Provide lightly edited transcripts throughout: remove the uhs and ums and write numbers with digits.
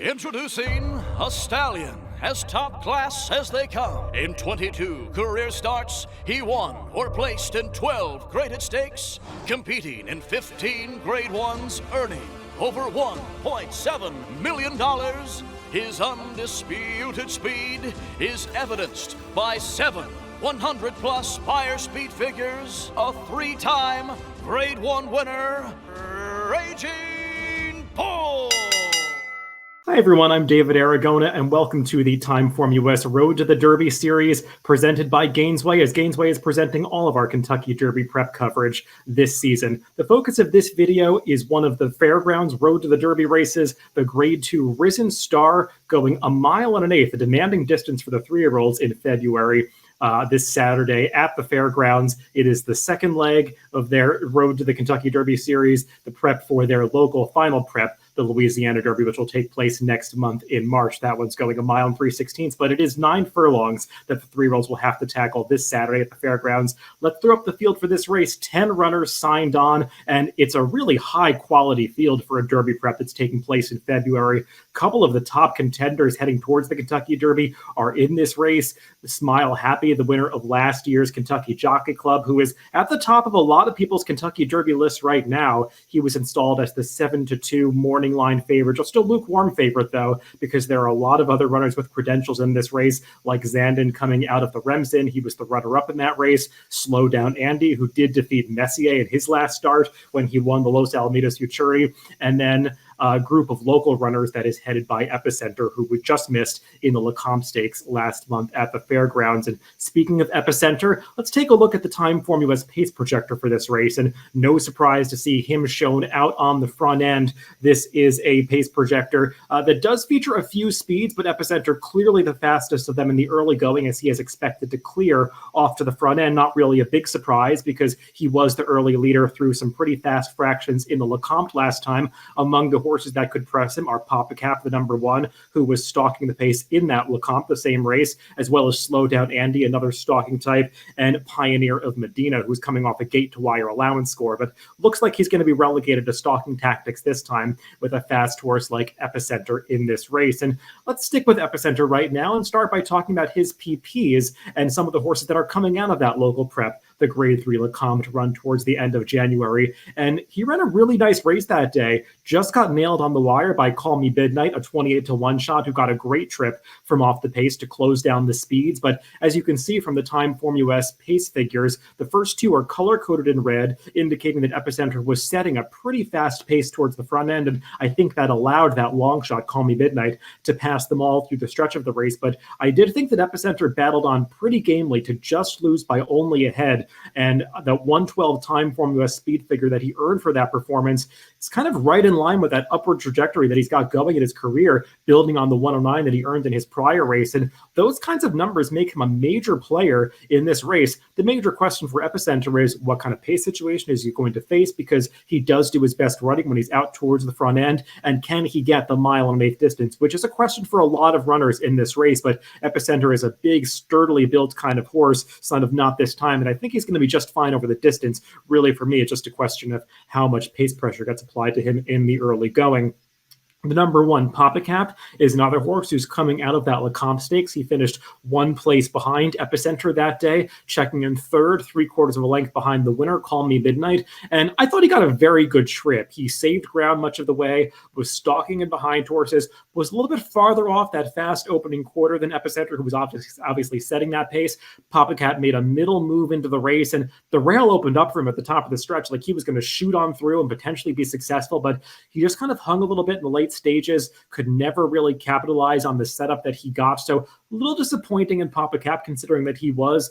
Introducing a stallion as top class as they come. In 22 career starts, he won or placed in 12 graded stakes, competing in 15 grade ones, earning over $1.7 million. His undisputed speed is evidenced by 7 100-plus buyer speed figures, a 3-time Grade 1 winner, Raging Bull. Hi everyone, I'm David Aragona, and welcome to the TimeformUS Road to the Derby series presented by Gainesway, as Gainesway is presenting all of our Kentucky Derby prep coverage this season. The focus of this video is one of the Fairgrounds Road to the Derby races, the Grade 2 Risen Star, going 1 1/8, a demanding distance for the 3-year-olds in February. This Saturday at the Fairgrounds. It is the second leg of their Road to the Kentucky Derby series, the prep for their local final prep, the Louisiana Derby, which will take place next month in March. That one's going 1 3/16, but it is 9 furlongs that the 3-year-olds will have to tackle this Saturday at the Fairgrounds. Let's throw up the field for this race. 10 runners signed on, and it's a really high-quality field for a Derby prep that's taking place in February. A couple of the top contenders heading towards the Kentucky Derby are in this race. Smile Happy, the winner of last year's Kentucky Jockey Club, who is at the top of a lot of people's Kentucky Derby list right now. He was installed as the 7-2 morning line favorite. Still lukewarm favorite, though, because there are a lot of other runners with credentials in this race, like Zandin coming out of the Remsen. He was the runner-up in that race. Slow Down Andy, who did defeat Messier in his last start when he won the Los Alamitos Futuri. And then a group of local runners that is headed by Epicenter, who we just missed in the Lecomte Stakes last month at the Fairgrounds. And speaking of Epicenter, let's take a look at the TimeformUS pace projector for this race. And no surprise to see him shown out on the front end. This is a pace projector that does feature a few speeds, but Epicenter clearly the fastest of them in the early going, as he is expected to clear off to the front end. Not really a big surprise, because he was the early leader through some pretty fast fractions in the Lecomte last time. Among the horses that could press him are Papa Cap, the number 1, who was stalking the pace in that Lecomte, the same race, as well as Slow Down Andy, another stalking type, and Pioneer of Medina, who's coming off a gate-to-wire allowance score, but looks like he's going to be relegated to stalking tactics this time with a fast horse like Epicenter in this race. And let's stick with Epicenter right now and start by talking about his PPs and some of the horses that are coming out of that local prep, the Grade 3 Lecomte run towards the end of January. And he ran a really nice race that day, just got nailed on the wire by Call Me Midnight, a 28-1 shot, who got a great trip from off the pace to close down the speeds. But as you can see from the TimeformUS pace figures, the first 2 are color-coded in red, indicating that Epicenter was setting a pretty fast pace towards the front end. And I think that allowed that long shot, Call Me Midnight, to pass them all through the stretch of the race. But I did think that Epicenter battled on pretty gamely to just lose by only a head. And the 112 TimeformUS speed figure that he earned for that performance is kind of right in line with that upward trajectory that he's got going in his career, building on the 109 that he earned in his prior race. And those kinds of numbers make him a major player in this race. The major question for Epicenter is what kind of pace situation is he going to face, because he does do his best running when he's out towards the front end, and can he get the 1 1/8 distance, which is a question for a lot of runners in this race. But Epicenter is a big, sturdily built kind of horse, son of Not This Time, and I think he's going to be just fine over the distance. Really, for me, it's just a question of how much pace pressure gets applied to him in the early going. The number 1, Papa Cap, is another horse who's coming out of that Lecomte Stakes. He finished 1 place behind Epicenter that day, checking in 3rd, 3/4 of a length behind the winner, Call Me Midnight. And I thought he got a very good trip. He saved ground much of the way, was stalking in behind horses, was a little bit farther off that fast opening quarter than Epicenter, who was obviously setting that pace. Papa Cap made a middle move into the race, and the rail opened up for him at the top of the stretch, like he was going to shoot on through and potentially be successful, but he just kind of hung a little bit in the late stages, could never really capitalize on the setup that he got. So a little disappointing in Papa Cap, considering that he was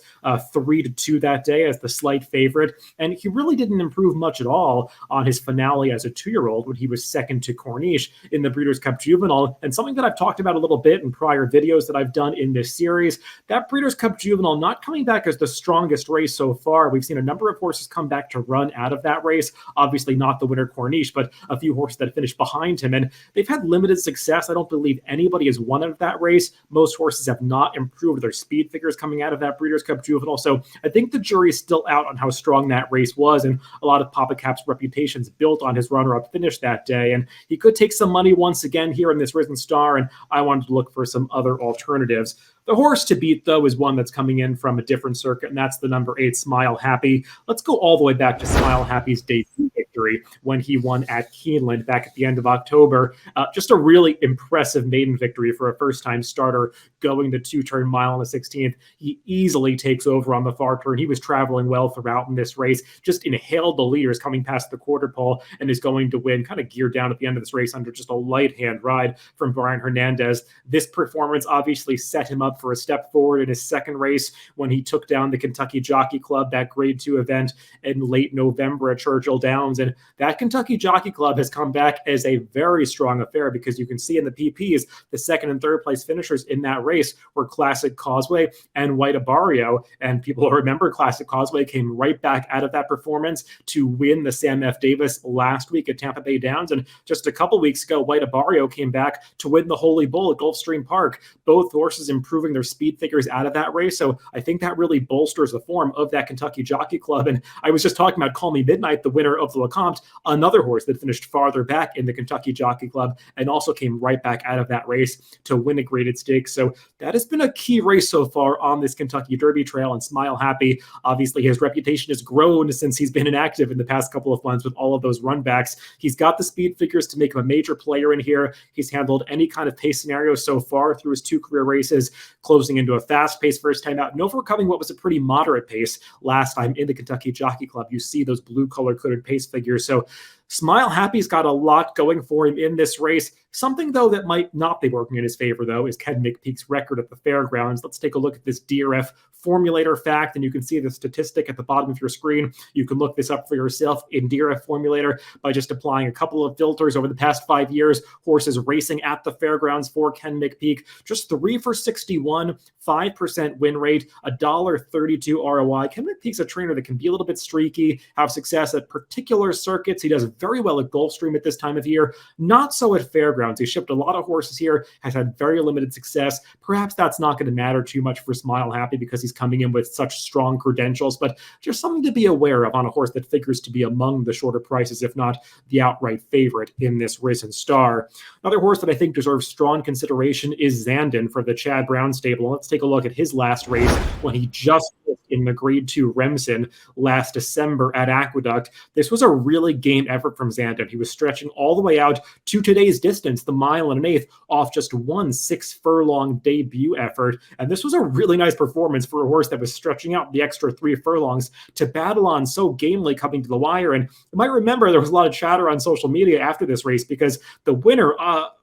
3-2 that day as the slight favorite. And he really didn't improve much at all on his finale as a 2-year-old when he was second to Corniche in the Breeders' Cup Juvenile. And something that I've talked about a little bit in prior videos that I've done in this series, that Breeders' Cup Juvenile not coming back as the strongest race so far. We've seen a number of horses come back to run out of that race. Obviously not the winner Corniche, but a few horses that finished behind him. And they've had limited success. I don't believe anybody has won out of that race. Most horses have not improved their speed figures coming out of that Breeders' Cup Juvenile. So I think the jury's still out on how strong that race was, and a lot of Papa Cap's reputation's built on his runner-up finish that day. And he could take some money once again here in this Risen Star, and I wanted to look for some other alternatives. The horse to beat, though, is one that's coming in from a different circuit, and that's the number 8, Smile Happy. Let's go all the way back to Smile Happy's debut victory when he won at Keeneland back at the end of October. Just a really impressive maiden victory for a first-time starter going the 2-turn mile on the 16th. He easily takes over on the far turn. He was traveling well throughout in this race, just inhaled the leaders coming past the quarter pole, and is going to win, kind of geared down at the end of this race under just a light-hand ride from Brian Hernandez. This performance obviously set him up for a step forward in his second race when he took down the Kentucky Jockey Club, that Grade 2 event in late November at Churchill Downs. And that Kentucky Jockey Club has come back as a very strong affair, because you can see in the PPs, the second and third place finishers in that race were Classic Causeway and White Abarrio. And people will remember Classic Causeway came right back out of that performance to win the Sam F. Davis last week at Tampa Bay Downs. And just a couple weeks ago, White Abarrio came back to win the Holy Bull at Gulfstream Park. Both horses improving their speed figures out of that race. So I think that really bolsters the form of that Kentucky Jockey Club. And I was just talking about Call Me Midnight, the winner of the Lecomte, another horse that finished farther back in the Kentucky Jockey Club and also came right back out of that race to win a graded stakes. So that has been a key race so far on this Kentucky Derby trail. And Smile Happy, obviously his reputation has grown since he's been inactive in the past couple of months with all of those runbacks. He's got the speed figures to make him a major player in here. He's handled any kind of pace scenario so far through his 2 career races, closing into a fast pace first time out and overcoming what was a pretty moderate pace last time in the Kentucky Jockey Club. You see those blue color coded pace figures. So Smile Happy's got a lot going for him in this race. Something, though, that might not be working in his favor, though, is Ken McPeek's record at the fairgrounds. Let's take a look at this DRF formulator fact, and you can see the statistic at the bottom of your screen. You can look this up for yourself in DRF formulator by just applying a couple of filters over the past 5 years. Horses racing at the fairgrounds for Ken McPeek, just 3 for 61, 5% win rate, $1.32 ROI. Ken McPeek's a trainer that can be a little bit streaky, have success at particular circuits. He does very well at Gulfstream at this time of year, not so at fairgrounds. He shipped a lot of horses here, has had very limited success. Perhaps that's not going to matter too much for Smile Happy because he's coming in with such strong credentials, but just something to be aware of on a horse that figures to be among the shorter prices, if not the outright favorite in this Risen Star. Another horse that I think deserves strong consideration is Zandin for the Chad Brown stable. Let's take a look at his last race when he just in the Grade 2 Remsen last December at Aqueduct. This was a really game effort from Zandin. He was stretching all the way out to today's distance, the 1.125 off just one 6-furlong debut effort. And this was a really nice performance for a horse that was stretching out the extra 3 furlongs to battle on so gamely coming to the wire. And you might remember there was a lot of chatter on social media after this race because the winner,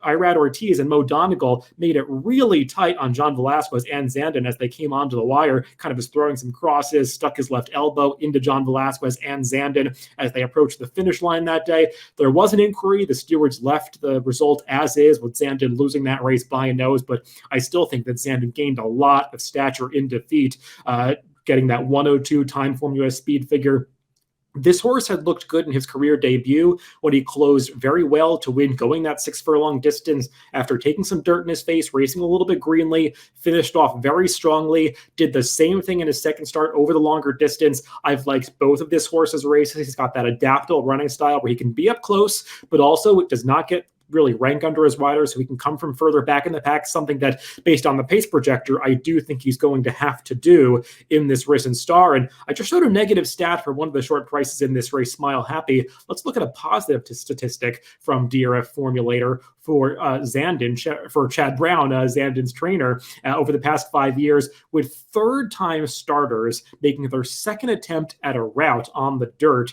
Irad Ortiz and Mo Donegal, made it really tight on John Velasquez and Zandin as they came onto the wire, kind of was throwing some crosses, stuck his left elbow into John Velasquez and Zandin as they approached the finish line that day. There was an inquiry. The stewards left the result as is, with Zandin losing that race by a nose, but I still think that Zandin gained a lot of stature in defeat, getting that 102 TimeformUS speed figure. This horse had looked good in his career debut when he closed very well to win going that 6-furlong distance after taking some dirt in his face, racing a little bit greenly, finished off very strongly, did the same thing in his second start over the longer distance. I've liked both of this horse's races. He's got that adaptable running style where he can be up close, but also it does not get really rank under his rider, so he can come from further back in the pack, something that, based on the pace projector, I do think he's going to have to do in this Risen Star. And I just showed a negative stat for one of the short prices in this race, Smile Happy. Let's look at a positive statistic from DRF Formulator for Zandin, for Chad Brown, Zandin's trainer, over the past 5 years, with third-time starters making their second attempt at a rout on the dirt.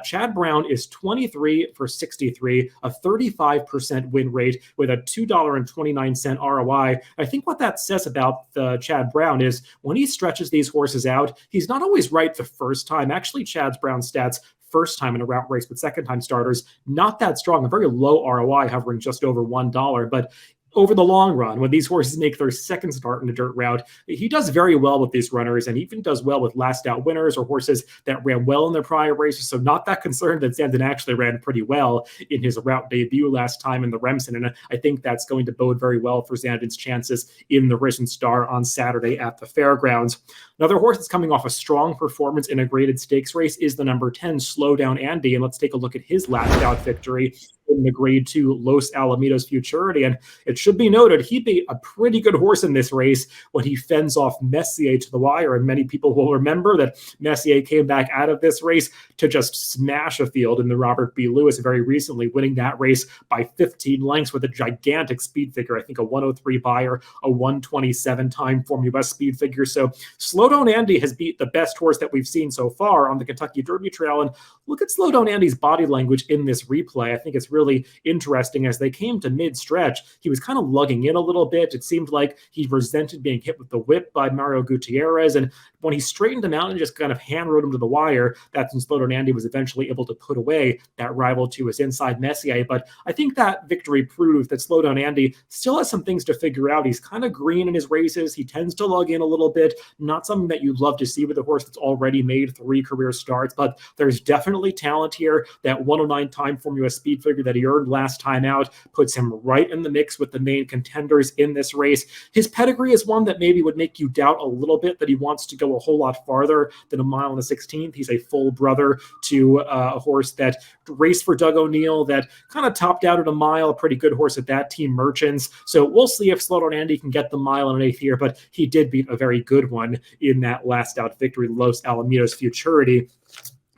Chad Brown is 23 for 63, a 35% win rate with a $2.29 ROI. I think what that says about Chad Brown is when he stretches these horses out, he's not always right the first time. Actually, Chad Brown's stats first time in a route race with second time starters, not that strong, a very low ROI, hovering just over $1. But over the long run, when these horses make their second start in a dirt route, he does very well with these runners and even does well with last out winners or horses that ran well in their prior races. So not that concerned that Zandin actually ran pretty well in his route debut last time in the Remsen. And I think that's going to bode very well for Zandin's chances in the Risen Star on Saturday at the fairgrounds. Another horse that's coming off a strong performance in a graded stakes race is the number 10, Slow Down Andy. And let's take a look at his last out victory in the grade 2 Los Alamitos Futurity. And it should be noted, he beat a pretty good horse in this race when he fends off Messier to the wire. And many people will remember that Messier came back out of this race to just smash a field in the Robert B. Lewis very recently, winning that race by 15 lengths with a gigantic speed figure. I think a 103 buyer, a 127 TimeformUS speed figure. So Slow Down Andy has beat the best horse that we've seen so far on the Kentucky Derby Trail. And look at Slow Down Andy's body language in this replay. I think it's really interesting. As they came to mid-stretch, he was kind of lugging in a little bit. It seemed like he resented being hit with the whip by Mario Gutierrez. And when he straightened him out and just kind of hand rode him to the wire, that's when Slow Down Andy was eventually able to put away that rival to his inside Messier. But I think that victory proved that Slow Down Andy still has some things to figure out. He's kind of green in his races. He tends to lug in a little bit. Not something that you'd love to see with a horse that's already made 3 career starts, but there's definitely talent here. That 109 TimeformUS speed figure that he earned last time out puts him right in the mix with the main contenders in this race. His pedigree is one that maybe would make you doubt a little bit that he wants to go a whole lot farther than a mile and a 16th. He's a full brother to a horse that raced for Doug O'Neill, that kind of topped out at a mile, a pretty good horse at that, Team Merchants. So we'll see if Slow Down Andy can get the mile and an eighth here, but he did beat a very good one in that last out victory, Los Alamitos Futurity.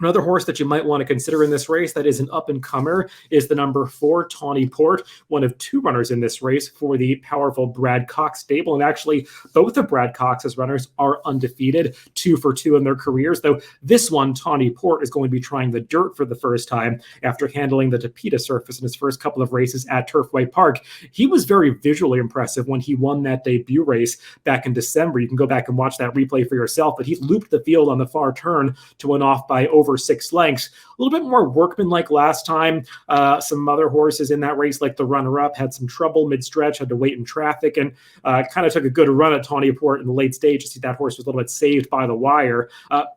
Another horse that you might want to consider in this race that is an up-and-comer is the number 4, Tawny Port, one of 2 runners in this race for the powerful Brad Cox stable. And actually, both of Brad Cox's runners are undefeated, 2 for 2 in their careers, though this one, Tawny Port, is going to be trying the dirt for the first time after handling the Tapeta surface in his first couple of races at Turfway Park. He was very visually impressive when he won that debut race back in December. You can go back and watch that replay for yourself, but he looped the field on the far turn to win off by over 6 lengths. A little bit more workmanlike last time. Some other horses in that race, like the runner-up, had some trouble mid-stretch, had to wait in traffic, and kind of took a good run at Tawny Port in the late stage to see that horse was a little bit saved by the wire.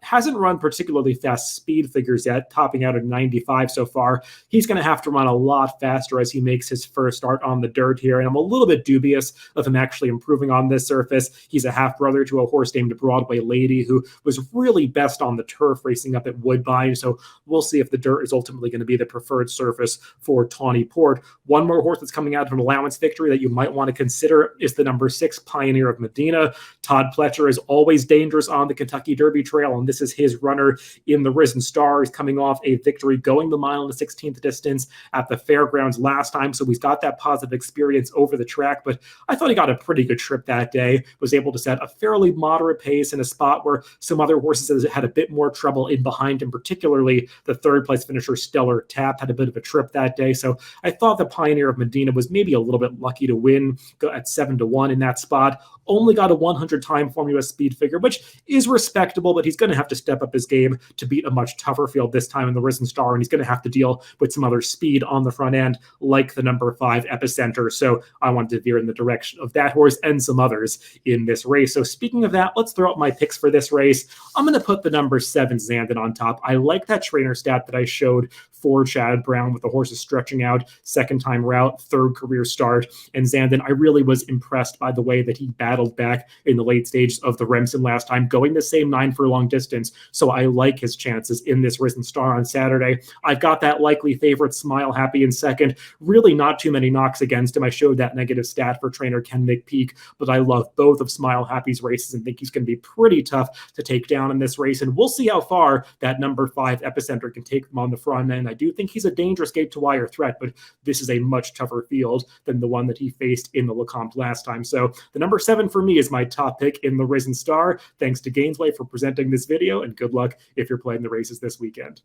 Hasn't run particularly fast speed figures yet, topping out at 95 so far. He's going to have to run a lot faster as he makes his first start on the dirt here, and I'm a little bit dubious of him actually improving on this surface. He's a half-brother to a horse named Broadway Lady, who was really best on the turf racing up at Woodbine, so we'll see if the dirt is ultimately going to be the preferred surface for Tawny Port. One more horse that's coming out of an allowance victory that you might want to consider is the number 6, Pioneer of Medina. Todd Pletcher is always dangerous on the Kentucky Derby Trail, and this is his runner in the Risen Star. He's coming off a victory going the mile and the 16th distance at the fairgrounds last time, so he's got that positive experience over the track, but I thought he got a pretty good trip that day, was able to set a fairly moderate pace in a spot where some other horses had a bit more trouble in behind him, particularly the third place finisher Stellar Tap had a bit of a trip that day. So I thought the Pioneer of Medina was maybe a little bit lucky to win at 7-1 in that spot. Only got a 100 TimeformUS speed figure, which is respectable, but he's going to have to step up his game to beat a much tougher field this time in the Risen Star, and he's going to have to deal with some other speed on the front end, like the number 5 Epicenter. So I wanted to veer in the direction of that horse and some others in this race. So speaking of that, let's throw out my picks for this race. I'm going to put the number 7 Zandin on top. I like that trainer stat that I showed for Chad Brown with the horses stretching out, second time route, third career start. And Zandin, I really was impressed by the way that he battled back in the late stages of the Remsen last time, going the same 9 furlong distance. So I like his chances in this Risen Star on Saturday. I've got that likely favorite Smile Happy in second. Really not too many knocks against him. I showed that negative stat for trainer Ken McPeak, but I love both of Smile Happy's races and think he's going to be pretty tough to take down in this race. And we'll see how far that number 5 Epicenter can take him on the front end. I do think he's a dangerous gate to wire threat, but this is a much tougher field than the one that he faced in the Lecomte last time. So the number 7 for me is my top pick in the Risen Star. Thanks to Gainesway for presenting this video, and good luck if you're playing the races this weekend.